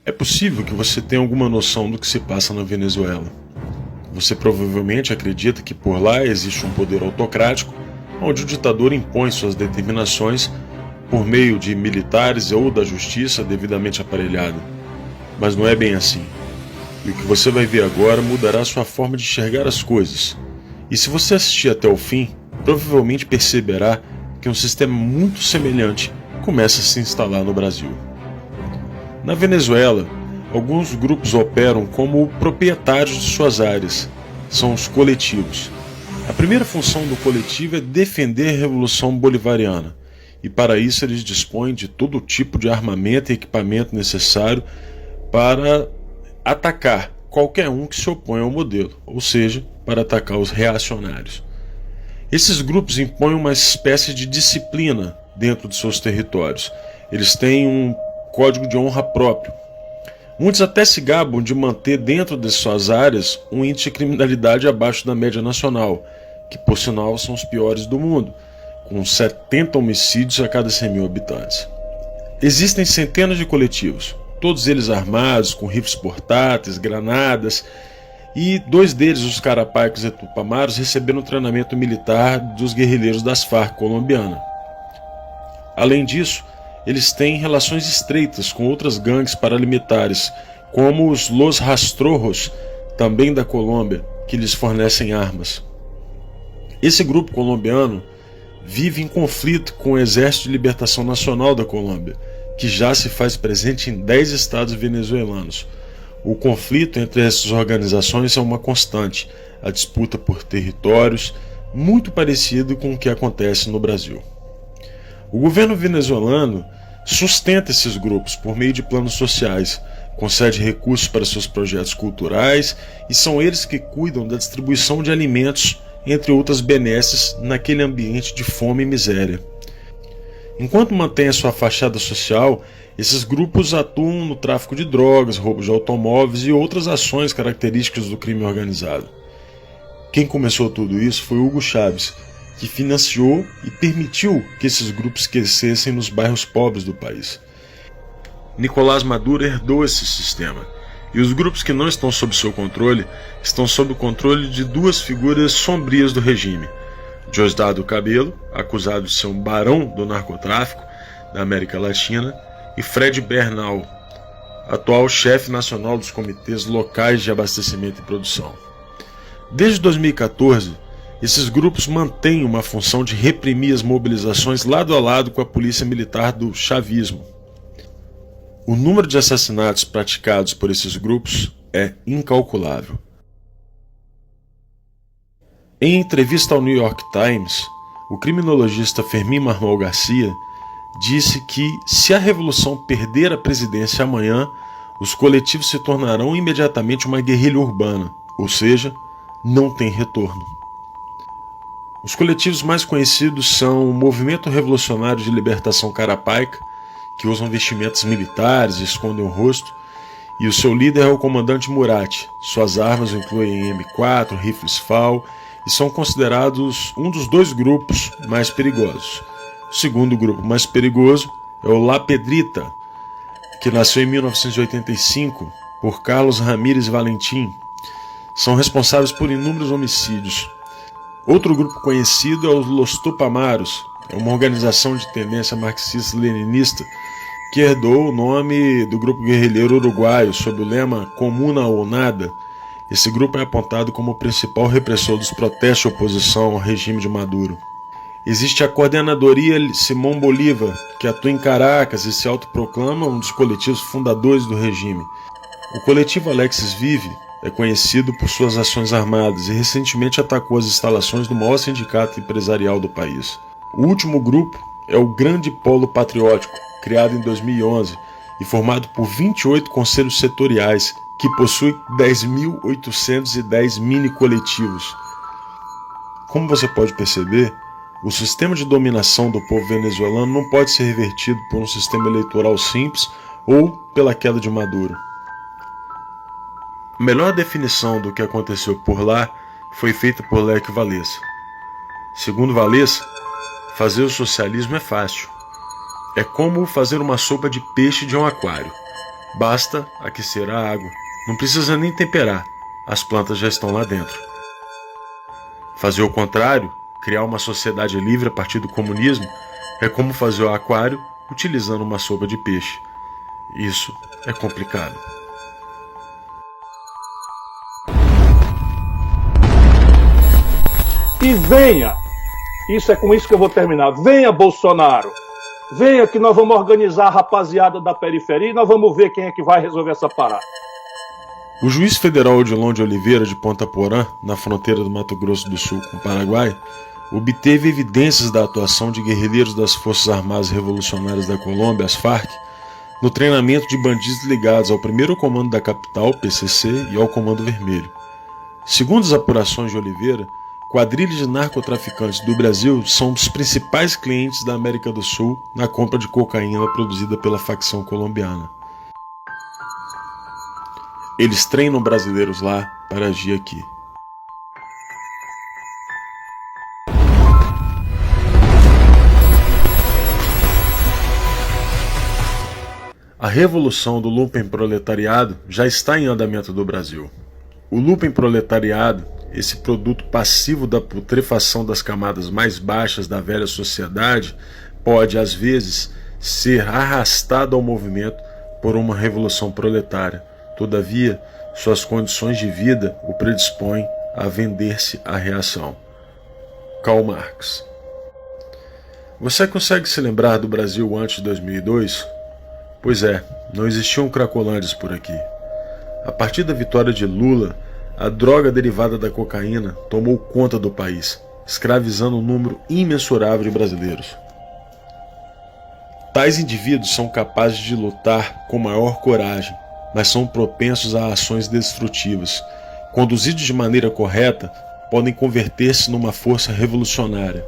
É possível que você tenha alguma noção do que se passa na Venezuela. Você provavelmente acredita que por lá existe um poder autocrático, onde o ditador impõe suas determinações por meio de militares ou da justiça devidamente aparelhada. Mas não é bem assim. E o que você vai ver agora mudará sua forma de enxergar as coisas. E se você assistir até o fim, provavelmente perceberá que um sistema muito semelhante começa a se instalar no Brasil. Na Venezuela, alguns grupos operam como proprietários de suas áreas. São os coletivos. A primeira função do coletivo é defender a Revolução Bolivariana, e para isso eles dispõem de todo tipo de armamento e equipamento necessário para atacar qualquer um que se opõe ao modelo, ou seja, para atacar os reacionários. Esses grupos impõem uma espécie de disciplina dentro de seus territórios. Eles têm um código de honra próprio. Muitos até se gabam de manter dentro de suas áreas um índice de criminalidade abaixo da média nacional, que por sinal são os piores do mundo, com 70 homicídios a cada 100 mil habitantes. Existem centenas de coletivos, todos eles armados com rifles portáteis, granadas, e 2 deles, os Carapaicos e Tupamaros, receberam treinamento militar dos guerrilheiros das Farc colombiana. Além disso, eles têm relações estreitas com outras gangues paramilitares, como os Los Rastrojos, também da Colômbia, que lhes fornecem armas. Esse grupo colombiano vive em conflito com o Exército de Libertação Nacional da Colômbia, que já se faz presente em 10 estados venezuelanos. O conflito entre essas organizações é uma constante, a disputa por territórios, muito parecido com o que acontece no Brasil. O governo venezuelano sustenta esses grupos por meio de planos sociais, concede recursos para seus projetos culturais e são eles que cuidam da distribuição de alimentos, entre outras benesses, naquele ambiente de fome e miséria. Enquanto mantém a sua fachada social, esses grupos atuam no tráfico de drogas, roubo de automóveis e outras ações características do crime organizado. Quem começou tudo isso foi Hugo Chávez, que financiou e permitiu que esses grupos crescessem nos bairros pobres do país. Nicolás Maduro herdou esse sistema, e os grupos que não estão sob seu controle estão sob o controle de 2 figuras sombrias do regime: Diosdado Cabello, acusado de ser um barão do narcotráfico da América Latina, e Fred Bernal, atual chefe nacional dos comitês locais de abastecimento e produção. Desde 2014, esses grupos mantêm uma função de reprimir as mobilizações lado a lado com a polícia militar do chavismo. O número de assassinatos praticados por esses grupos é incalculável. Em entrevista ao New York Times, o criminologista Fermín Marmol Garcia disse que, se a revolução perder a presidência amanhã, os coletivos se tornarão imediatamente uma guerrilha urbana, ou seja, não tem retorno. Os coletivos mais conhecidos são o Movimento Revolucionário de Libertação Carapaica, que usam vestimentas militares e escondem o rosto, e o seu líder é o comandante Murat. Suas armas incluem M4, rifles FAL, e são considerados um dos 2 grupos mais perigosos. O segundo grupo mais perigoso é o La Pedrita, que nasceu em 1985 por Carlos Ramírez Valentim. São responsáveis por inúmeros homicídios. Outro grupo conhecido é os Los Tupamaros, é uma organização de tendência marxista-leninista que herdou o nome do grupo guerrilheiro uruguaio sob o lema Comuna ou Nada. Esse grupo é apontado como o principal repressor dos protestos de oposição ao regime de Maduro. Existe a Coordenadoria Simón Bolívar, que atua em Caracas e se autoproclama um dos coletivos fundadores do regime. O coletivo Alexis Vive é conhecido por suas ações armadas e recentemente atacou as instalações do maior sindicato empresarial do país. O último grupo é o Grande Polo Patriótico, criado em 2011 e formado por 28 conselhos setoriais, que possui 10.810 mini-coletivos. Como você pode perceber, o sistema de dominação do povo venezuelano não pode ser revertido por um sistema eleitoral simples ou pela queda de Maduro. A melhor definição do que aconteceu por lá foi feita por Lech Walesa. Segundo Walesa, fazer o socialismo é fácil. É como fazer uma sopa de peixe de um aquário. Basta aquecer a água, não precisa nem temperar, as plantas já estão lá dentro. Fazer o contrário, criar uma sociedade livre a partir do comunismo, é como fazer o aquário utilizando uma sopa de peixe. Isso é complicado. E venha, isso é com isso que eu vou terminar, venha Bolsonaro, venha que nós vamos organizar a rapaziada da periferia e nós vamos ver quem é que vai resolver essa parada. O juiz federal Odilon de Oliveira de Ponta Porã, na fronteira do Mato Grosso do Sul com o Paraguai, obteve evidências da atuação de guerrilheiros das Forças Armadas Revolucionárias da Colômbia, as FARC, no treinamento de bandidos ligados ao 1º Comando da Capital, PCC, e ao Comando Vermelho. Segundo as apurações de Oliveira, quadrilhas de narcotraficantes do Brasil são os principais clientes da América do Sul na compra de cocaína produzida pela facção colombiana. Eles treinam brasileiros lá para agir aqui. A revolução do lumpenproletariado já está em andamento no Brasil. O lumpenproletariado, esse produto passivo da putrefação das camadas mais baixas da velha sociedade, pode, às vezes, ser arrastado ao movimento por uma revolução proletária. Todavia, suas condições de vida o predispõem a vender-se à reação. Karl Marx. Você consegue se lembrar do Brasil antes de 2002? Pois é, não existiam cracolândias por aqui. A partir da vitória de Lula, a droga derivada da cocaína tomou conta do país, escravizando um número imensurável de brasileiros. Tais indivíduos são capazes de lutar com maior coragem, mas são propensos a ações destrutivas. Conduzidos de maneira correta, podem converter-se numa força revolucionária.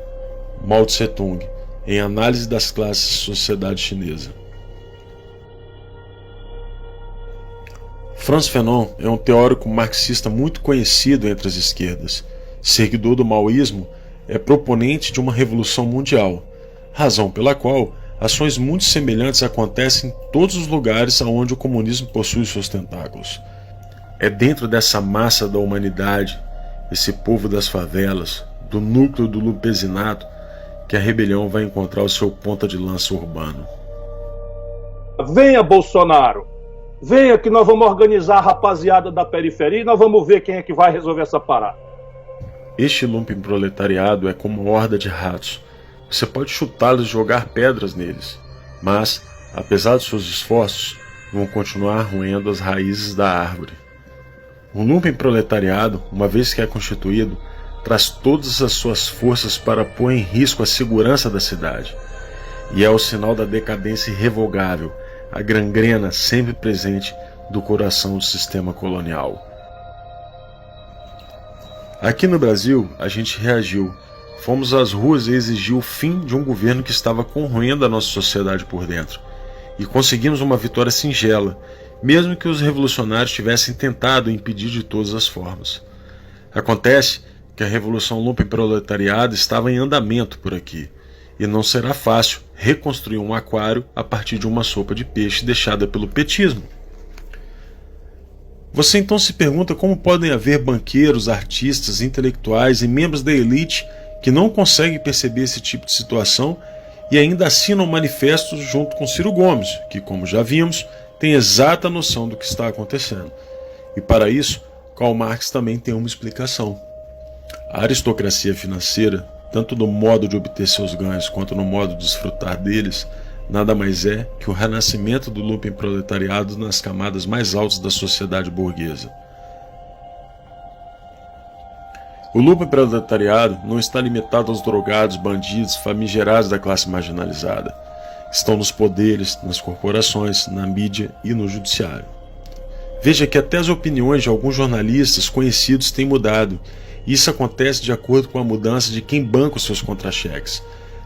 Mao Tse-tung, em Análise das Classes e Sociedade Chinesa. Frantz Fanon é um teórico marxista muito conhecido entre as esquerdas. Seguidor do maoísmo, é proponente de uma revolução mundial, razão pela qual ações muito semelhantes acontecem em todos os lugares onde o comunismo possui seus tentáculos. É dentro dessa massa da humanidade, esse povo das favelas, do núcleo do lumpesinato, que a rebelião vai encontrar o seu ponta de lança urbano. Venha Bolsonaro, venha que nós vamos organizar a rapaziada da periferia e nós vamos ver quem é que vai resolver essa parada. Este lumpenproletariado é como uma horda de ratos. Você pode chutá-los e jogar pedras neles, mas, apesar de seus esforços, vão continuar roendo as raízes da árvore. O lumpenproletariado, uma vez que é constituído, traz todas as suas forças para pôr em risco a segurança da cidade. E é o sinal da decadência irrevogável, a gangrena sempre presente do coração do sistema colonial. Aqui no Brasil, a gente reagiu. Fomos às ruas e exigiu o fim de um governo que estava corroendo a nossa sociedade por dentro. E conseguimos uma vitória singela, mesmo que os revolucionários tivessem tentado impedir de todas as formas. Acontece que a revolução lumpenproletariada estava em andamento por aqui, e não será fácil reconstruir um aquário a partir de uma sopa de peixe deixada pelo petismo. Você então se pergunta como podem haver banqueiros, artistas, intelectuais e membros da elite que não conseguem perceber esse tipo de situação e ainda assinam manifestos junto com Ciro Gomes, que, como já vimos, tem exata noção do que está acontecendo. E para isso, Karl Marx também tem uma explicação. A aristocracia financeira, tanto no modo de obter seus ganhos quanto no modo de desfrutar deles, nada mais é que o renascimento do lumpenproletariado nas camadas mais altas da sociedade burguesa. O lumpenproletariado não está limitado aos drogados, bandidos, famigerados da classe marginalizada. Estão nos poderes, nas corporações, na mídia e no judiciário. Veja que até as opiniões de alguns jornalistas conhecidos têm mudado. Isso acontece de acordo com a mudança de quem banca os seus contra-cheques.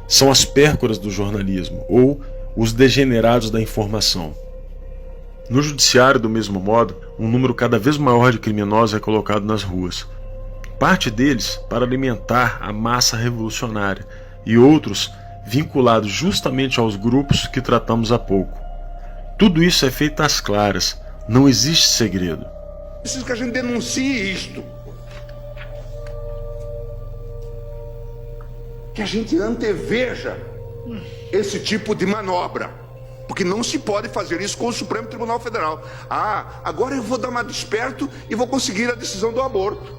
São as pércoras do jornalismo, ou os degenerados da informação. No judiciário, do mesmo modo, um número cada vez maior de criminosos é colocado nas ruas. Parte deles para alimentar a massa revolucionária, e outros vinculados justamente aos grupos que tratamos há pouco. Tudo isso é feito às claras, não existe segredo. Preciso que a gente denuncie isto. Que a gente anteveja esse tipo de manobra. Porque não se pode fazer isso com o Supremo Tribunal Federal. Agora eu vou dar uma desperto e vou conseguir a decisão do aborto.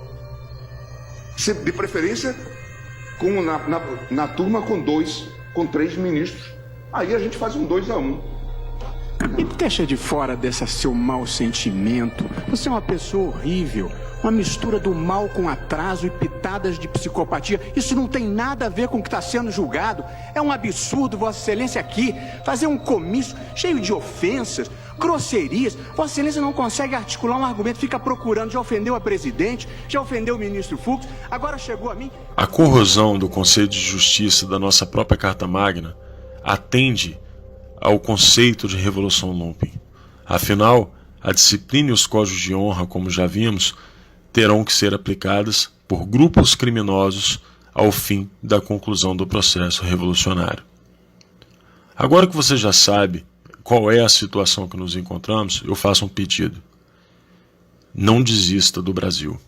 De preferência, na turma com 3 ministros. Aí a gente faz um 2-1. E deixa de fora desse seu mau sentimento. Você é uma pessoa horrível. Uma mistura do mal com atraso e pitadas de psicopatia. Isso não tem nada a ver com o que está sendo julgado. É um absurdo, Vossa Excelência, aqui fazer um comício cheio de ofensas, grosserias. Vossa Excelência não consegue articular um argumento, fica procurando. Já ofendeu a presidente, já ofendeu o ministro Fux, agora chegou a mim. A corrosão do Conselho de Justiça da nossa própria Carta Magna atende ao conceito de Revolução Lumpen. Afinal, a disciplina e os códigos de honra, como já vimos, terão que ser aplicadas por grupos criminosos ao fim da conclusão do processo revolucionário. Agora que você já sabe qual é a situação que nos encontramos, eu faço um pedido. Não desista do Brasil.